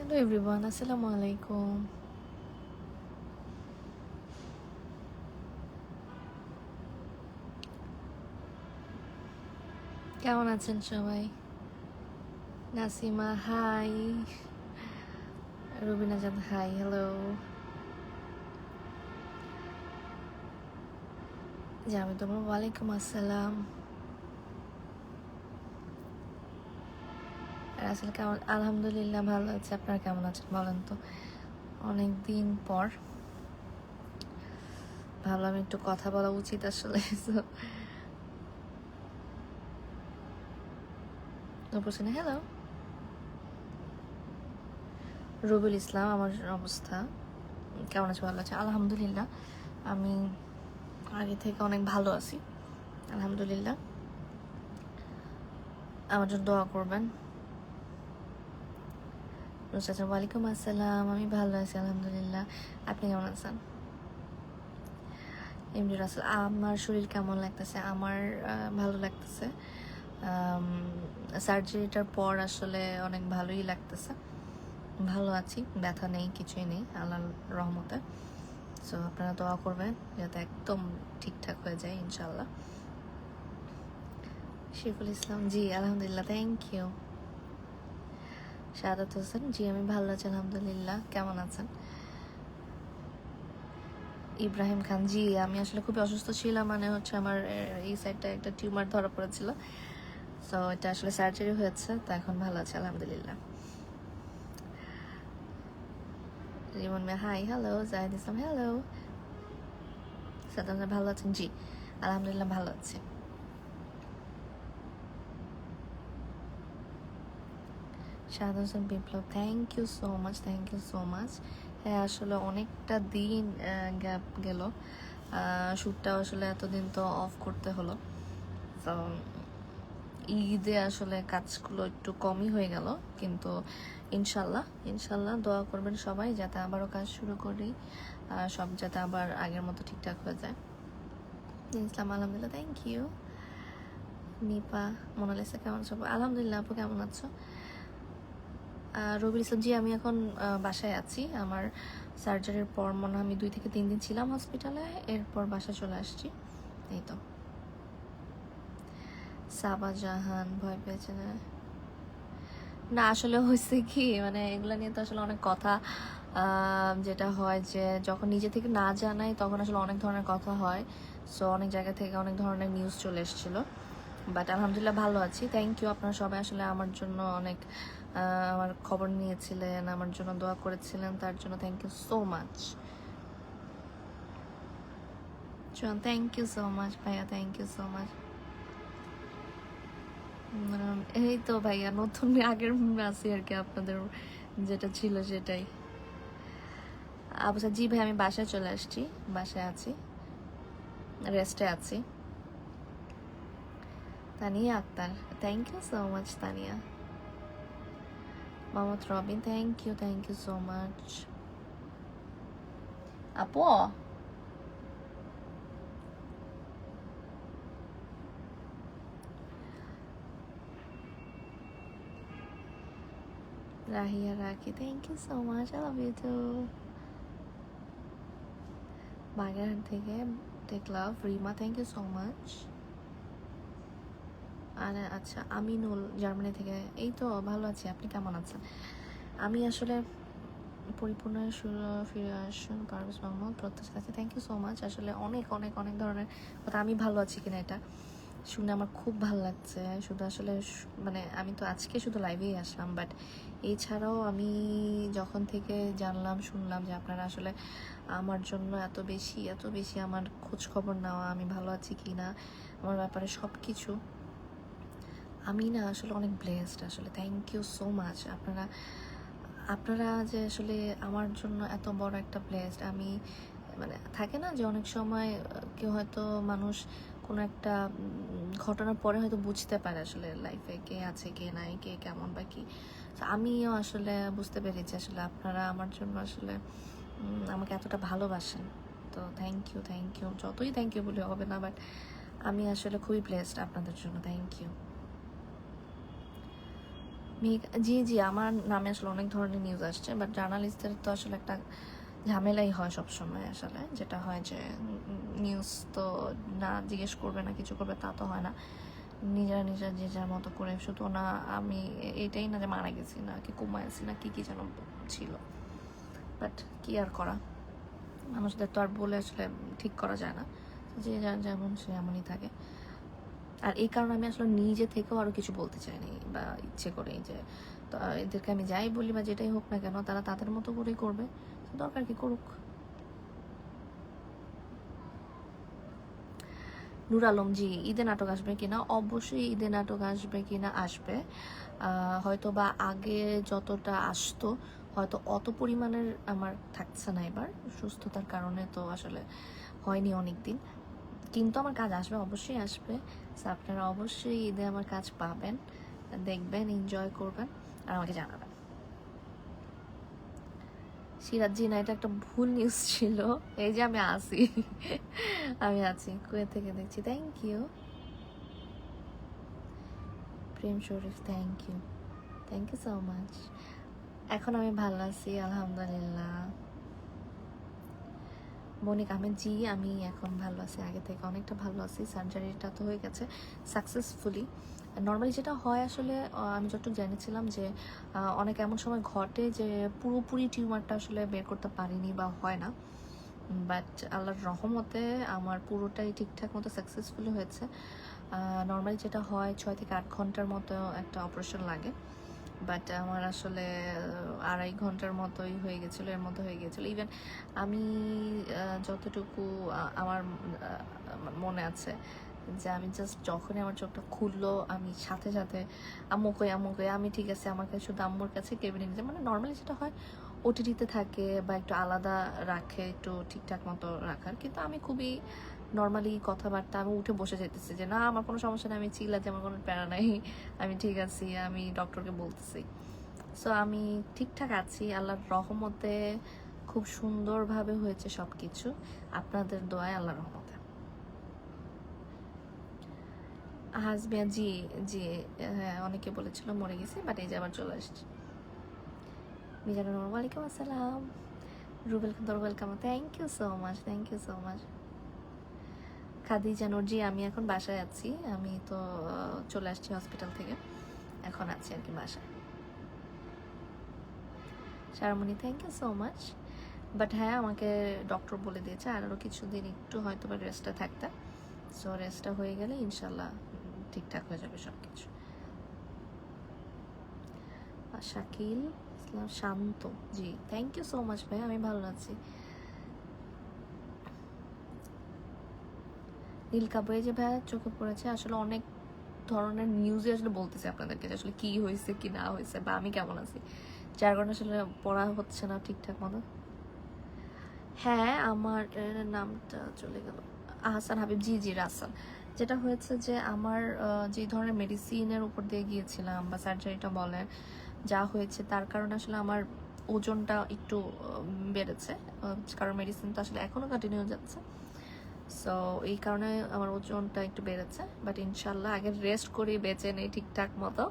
Hello everyone, আসসালামু আলাইকুম। কেমন আছেন সবাই? নাসিমা হাই, রুবিনা জান হাই, হ্যালো। জামি তোমার ওয়ালাইকুম আসসালাম। আর আসলে কেমন? আলহামদুলিল্লাহ ভালো আছে। আপনারা কেমন আছেন বলেন তো? অনেক দিন পর ভাবলাম একটু কথা বলা উচিত আসলে। হ্যালো রুবুল ইসলাম, আমার অবস্থা কেমন আছে? ভালো আছে আলহামদুলিল্লাহ। আমি আগে থেকে অনেক ভালো আছি আলহামদুলিল্লাহ। আমার জন্য দোয়া করবেন। আচ্ছা, ওয়ালাইকুম আসসালাম। আমি ভালো আছি আলহামদুলিল্লাহ। আপনি কেমন আছেন? এমডি রাসেল, আমার শরীর কেমন লাগতেছে? আমার ভালো লাগতেছে। সার্জারিটার পর আসলে অনেক ভালোই লাগতেছে। ভালো আছি, ব্যথা নেই, কিছুই নেই আল্লাহর রহমতে। সো আপনারা দোয়া করবেন যাতে একদম ঠিকঠাক হয়ে যায় ইনশাল্লাহ। শিফুল ইসলাম, জি আলহামদুলিল্লাহ, থ্যাংক ইউ। শাহাদাত হোসেন, জি আমি ভালো আছি আলহামদুলিল্লাহ। কেমন আছেন? ইব্রাহিম খান, জি আমি আসলে খুবই অসুস্থ ছিলাম, মানে হচ্ছে আমার এই সাইডটা একটা টিউমার ধরা পড়েছিল। সো এটা আসলে সার্জারি হয়েছে, তো এখন ভালো আছে আলহামদুলিল্লাহ। রিমন মে hi, hello. Zahid Islam, hello. Saddam, ভালো আছেন? জি আলহামদুলিল্লাহ ভালো আছি। Shahad Hossain Biplob, thank you so much, thank you so much. হ্যাঁ আসলে অনেকটা দিন গ্যাপ গেল, শ্যুটটা আসলে এতদিন তো অফ করতে হলো। তো ঈদে আসলে কাজগুলো একটু কমই হয়ে গেল, কিন্তু ইনশাল্লাহ ইনশাল্লাহ দোয়া করবেন সবাই যাতে আবারও কাজ শুরু করি, সব যাতে আবার আগের মতো ঠিকঠাক হয়ে যায়। ইসলাম, আলহামদুলিল্লাহ, থ্যাংক ইউ। নিপা, মোনালিসা, কেমন আছো? আলহামদুলিল্লাহ। আপু কেমন আছো? রবির ইসলাম, জি আমি এখন বাসায় আছি। আমার সার্জারির পর মনে হয় আমি 2 থেকে 3 দিন ছিলাম হসপিটালে, এরপর বাসায় চলে আসছি। এই তো। সাবা জাহান, ভয় পেয়েছে না? না আসলে হয়েছে কি, মানে এগুলো নিয়ে তো আসলে অনেক কথা, যেটা হয় যে যখন নিজে থেকে না জানাই তখন আসলে অনেক ধরনের কথা হয়। সো অনেক জায়গা থেকে অনেক ধরনের নিউজ চলে এসেছিলো, বাট আলহামদুলিল্লাহ ভালো আছি। থ্যাংক ইউ, আপনারা সবাই আসলে আমার জন্য অনেক আমার খবর নিয়েছিলেন, আমার জন্য দোয়া করেছিলেন, তার জন্য thank you so much. Thank you so much ভাইয়া, থ্যাংক ইউ সো মাচ। এই তো ভাইয়া নতুন আগের আছি আর কি, আপনাদের যেটা ছিল সেটাই। আচ্ছা জি ভাই, আমি বাসায় চলে আসছি, বাসায় আছি, রেস্টে আছি। Tania Akter, thank you so much Tania. Mohammad Robin, thank you so much. আপু Rahiya Rakhi, thank you so much, I love you too. Bagerhat থেকে take love, Rima, thank you so much. আর আচ্ছা আমিনুল, জার্মানি থেকে, এই তো ভালো আছি। আপনি কেমন আছেন? আমি আসলে পরিপূর্ণ ফিরে আসুন পারভেজ মোহাম্মদ, প্রত্যাশা আছে, থ্যাংক ইউ সো মাচ। আসলে অনেক অনেক অনেক ধরনের কথা, আমি ভালো আছি কিনা এটা শুনে আমার খুব ভালো লাগছে। শুধু আসলে মানে আমি তো আজকে শুধু লাইভেই আসলাম, বাট এছাড়াও আমি যখন থেকে জানলাম শুনলাম যে আপনারা আসলে আমার জন্য এত বেশি এত বেশি আমার খোঁজ খবর নেওয়া, আমি ভালো আছি কি না, আমার ব্যাপারে সব কিছু, আমি না আসলে অনেক ব্লেসড আসলে। Thank you so much. আপনারা আপনারা যে আসলে আমার জন্য এত বড় একটা ব্লেসড, আমি মানে থাকে না যে অনেক সময় কেউ হয়তো মানুষ কোনো একটা ঘটনার পরে হয়তো বুঝতে পারে আসলে লাইফে কে আছে কে নাই, কে কেমন বা কি। আমিও আসলে বুঝতে পেরেছি আসলে আপনারা আমার জন্য আসলে আমাকে এতটা ভালোবাসেন। তো থ্যাংক ইউ, যতই থ্যাংক ইউ বলে হবে না, বাট আমি আসলে খুবই ব্লেসড আপনাদের জন্য। Thank you. জি জি, আমার নামে আসলে অনেক ধরনের নিউজ আসছে, বাট জার্নালিস্টদের তো আসলে একটা ঝামেলাই হয় সবসময় আসলে, যেটা হয় যে নিউজ তো না জিজ্ঞেস করবে না কিছু করবে তা তো হয় না, নিজেরা নিজেরা যে যার মতো করে। শুধু না আমি এটাই না যে মারা গেছি না কি কোমায় আছি না কি কি যেন ছিল, বাট কি আর করা, মানুষদের তো আর বলে আসলে ঠিক করা যায় না, যে যার যেমন সে এমনই থাকে। আর এই কারণে আমি আসলে নিজে থেকেও আরও কিছু বলতে চাইনি বা ইচ্ছে করেই যে তো এদেরকে আমি যাই বলি বা যেটাই হোক না কেন তারা তাদের মতো করেই করবে, দরকার কি করুক। নূর আলম জি, ঈদে নাটক আসবে কিনা? অবশ্যই ঈদে নাটক আসবে কিনা, আসবে। হয়তো বা আগে যতটা আসতো হয়তো অত পরিমাণের আমার থাকছে না এবার, সুস্থতার কারণে তো আসলে হয়নি অনেক দিন, কিন্তু আমার কাজ আসবে, অবশ্যই আসবে। সো আপনারা অবশ্যই ঈদে আমার কাজ পাবেন, দেখবেন, এনজয় করবেন আর আমাকে জানাবেন। সিরাজ জি না, এটা একটা ভুল নিউজ ছিল। এই যে আমি আছি, আমি আছি, কুয়েত থেকে দেখছি। Thank you Prem Sharif, thank you so much. এখন আমি ভালো আছি আলহামদুলিল্লাহ। মনিক আহমেদ জি, আমি এখন ভালো আছি, আগে থেকে অনেকটা ভালো আছি। সার্জারিটা তো হয়ে গেছে সাকসেসফুলি। নর্মালি যেটা হয় আসলে আমি যতটুকু জেনেছিলাম যে অনেক এমন সময় ঘটে যে পুরোপুরি টিউমারটা আসলে বের করতে পারিনি বা হয় না, বাট আল্লাহর রহমতে আমার পুরোটাই ঠিকঠাক মতো সাকসেসফুলি হয়েছে। নর্মালি যেটা হয় 6 থেকে 8 ঘন্টার মতো একটা অপারেশন লাগে, বাট আমার আসলে 2.5 ঘন্টার মতোই হয়ে গেছিলো, এর মধ্যে হয়ে গেছিলো। ইভেন আমি যতটুকু আমার মনে আছে যে আমি জাস্ট যখনই আমার চোখটা খুললো আমি সাথে সাথে আম্মু কই আমি ঠিক আছে, আমাকে শুধু আম্মুর কাছে কেবিনে নিয়ে যায়। মানে নর্মালি যেটা হয় ওটিটিতে থাকে বা একটু আলাদা রাখে, একটু ঠিকঠাক মতো রাখার, কিন্তু আমি খুবই নর্মালি কথাবার্তা, আমি উঠে বসে যেতেছি যে না আমার কোনো সমস্যা নেই, আমি চিল্লাতে আমার কোনো প্যারা নাই, আমি ঠিক আছি, আমি ডক্টরকে বলতেছি। সো আমি ঠিকঠাক আছি আল্লাহর রহমতে, খুব সুন্দরভাবে হয়েছে সব কিছু, আপনাদের দোয়ায় আল্লাহর রহমতে। হাসবিয়া জি জি, হ্যাঁ অনেকে বলেছিল মরে গেছি, বাট এই যে আবার চলে আসছি। মিজানুর, ওয়ালাইকুম আসসালাম। Rubel Khan, welcome, thank you so much, thank you so much. Khadija Noor ji, আমি এখন বাসায় আছি, আমি তো চলে আসছি হসপিটাল থেকে, এখন আছি আর কি বাসায়। Sharmoni, thank you so much. But হ্যাঁ আমাকে ডক্টর বলে দিয়েছে আরও কিছুদিন একটু হয়তো বা রেস্টে থাকতে, সো রেস্টটা হয়ে গেলে ইনশাল্লাহ ঠিকঠাক হয়ে যাবে সব কিছু। শাকিল ইসলাম শান্ত জি, থ্যাংক ইউ সো মাচ ভাই, আমি ভালো আছি। নীলকা বই যে ভাই চোখে পড়েছে, আসলে অনেক ধরনের নিউজে আসলে বলতেছে আপনাদেরকে যে আসলে কি হয়েছে কি না হয়েছে বা আমি কেমন আছি, যার কারণে আসলে পড়া হচ্ছে না ঠিকঠাক মতো। হ্যাঁ আমার নামটা চলে গেল, আহসান হাবিব জি জি রাসান। যেটা হয়েছে যে আমার যে ধরনের মেডিসিনের উপর দিয়ে গিয়েছিলাম বা সার্জারিটা বলেন যা হয়েছে তার কারণে আসলে আমার ওজনটা একটু বেড়েছে, কারণ মেডিসিন তো আসলে এখনও কন্টিনিউ যাচ্ছে। সো এই কারণে আমার ওজনটা একটু বেড়েছে, বাট ইনশাল্লাহ আগে রেস্ট করি, বেঁচে নেই ঠিকঠাক মতো।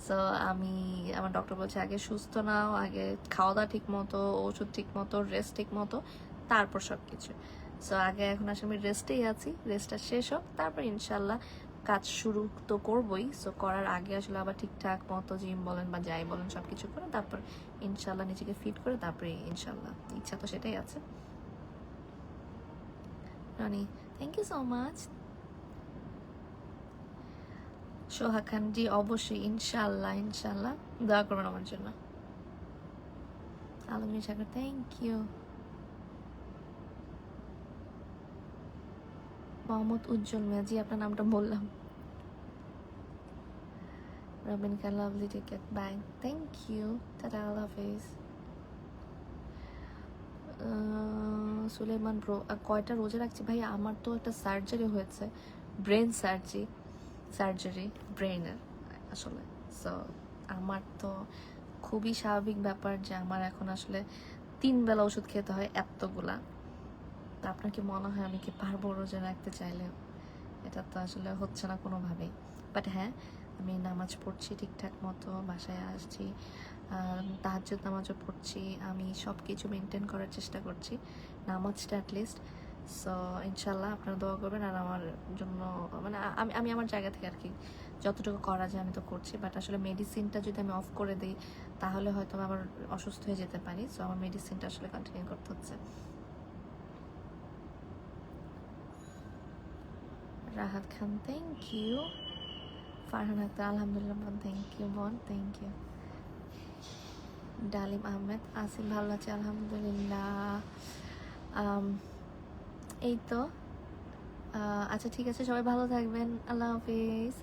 সো আমি, আমার ডক্টর বলছে আগে সুস্থ নাও, আগে খাওয়া দাওয়া ঠিক মতো, ওষুধ ঠিক মতো, রেস্ট ঠিক মতো, তারপর সব কিছু। সো আগে এখন আসলে আমি রেস্টেই আছি, রেস্টটা শেষ হোক তারপর ইনশাল্লাহ কাজ শুরু তো করবোই। সো করার আগে আসলে আবার ঠিকঠাক মতো জিম বলেন বা যাই বলেন সব কিছু করে তারপর ইনশাল্লাহ নিজেকে ফিট করে তারপরে ইনশাল্লাহ, ইচ্ছা তো সেটাই আছে। Rani, thank you so much. Soha Khan ji, অবশ্যই ইনশাল্লাহ ইনশাল্লাহ দোয়া করবেন আমার জন্য। Almi Sagar, thank you. মোহাম্মদ উজ্জ্বল মিয়া জি, আপনার নামটা বললাম। রবিন কা lovely ticket, bye, thank you, tata, আল্লাহ হাফিজ। সুলেমান ব্রো, কয়টা রোজা রাখছি ভাই? আমার তো একটা সার্জারি হয়েছে, ব্রেন সার্জারি ব্রেনের আসলে। সো আমার তো খুবই স্বাভাবিক ব্যাপার যে আমার এখন আসলে 3 বেলা ওষুধ খেতে হয় এতগুলা। তা আপনার কি মনে হয় আমি কি পারবো রোজা রাখতে চাইলে? এটা তো আসলে হচ্ছে না কোনোভাবেই। বাট হ্যাঁ আমি নামাজ পড়ছি ঠিকঠাক মতো, বাসায় আসছি, তাহাজ্জুদ নামাজও পড়ছি, আমি সব কিছু মেনটেন করার চেষ্টা করছি, নামাজটা অ্যাটলিস্ট। সো ইনশাল্লাহ আপনারা দোয়া করবেন আর আমার জন্য, মানে আমি আমি আমার জায়গা থেকে আর কি যতটুকু করা যায় আমি তো করছি। বাট আসলে মেডিসিনটা যদি আমি অফ করে দিই তাহলে হয়তো আমি আবার অসুস্থ হয়ে যেতে পারি। সো আমার মেডিসিনটা আসলে কন্টিনিউ করতে হচ্ছে। রাহাত খান থ্যাংক ইউ। ফারহান আক্তার আলহামদুলিল্লাহ বোন, থ্যাংক ইউ বোন, থ্যাংক ইউ। ডালিম আহমেদ আসিফ ভালো আছে আলহামদুলিল্লাহ। এই তো আচ্ছা ঠিক আছে, সবাই ভালো থাকবেন, আল্লাহ হাফিজ।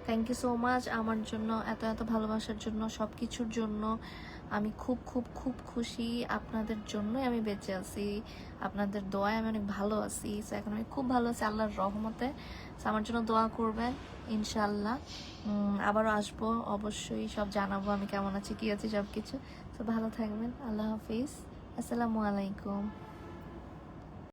থ্যাংক ইউ সো মাচ আমার জন্য এত এত ভালোবাসার জন্য, সব কিছুর জন্য। আমি খুব খুব খুব খুশি, আপনাদের জন্যই আমি বেঁচে আছি, আপনাদের দোয়ায় আমি অনেক ভালো আছি। সো এখন আমি খুব ভালো আছি আল্লাহর রহমতে। সো আমার জন্য দোয়া করবেন ইনশাল্লাহ। আবারও আসবো অবশ্যই, সব জানাবো আমি কেমন আছি, কী আছি, সব কিছু। তো ভালো থাকবেন, আল্লাহ হাফিজ, আসসালামু আলাইকুম।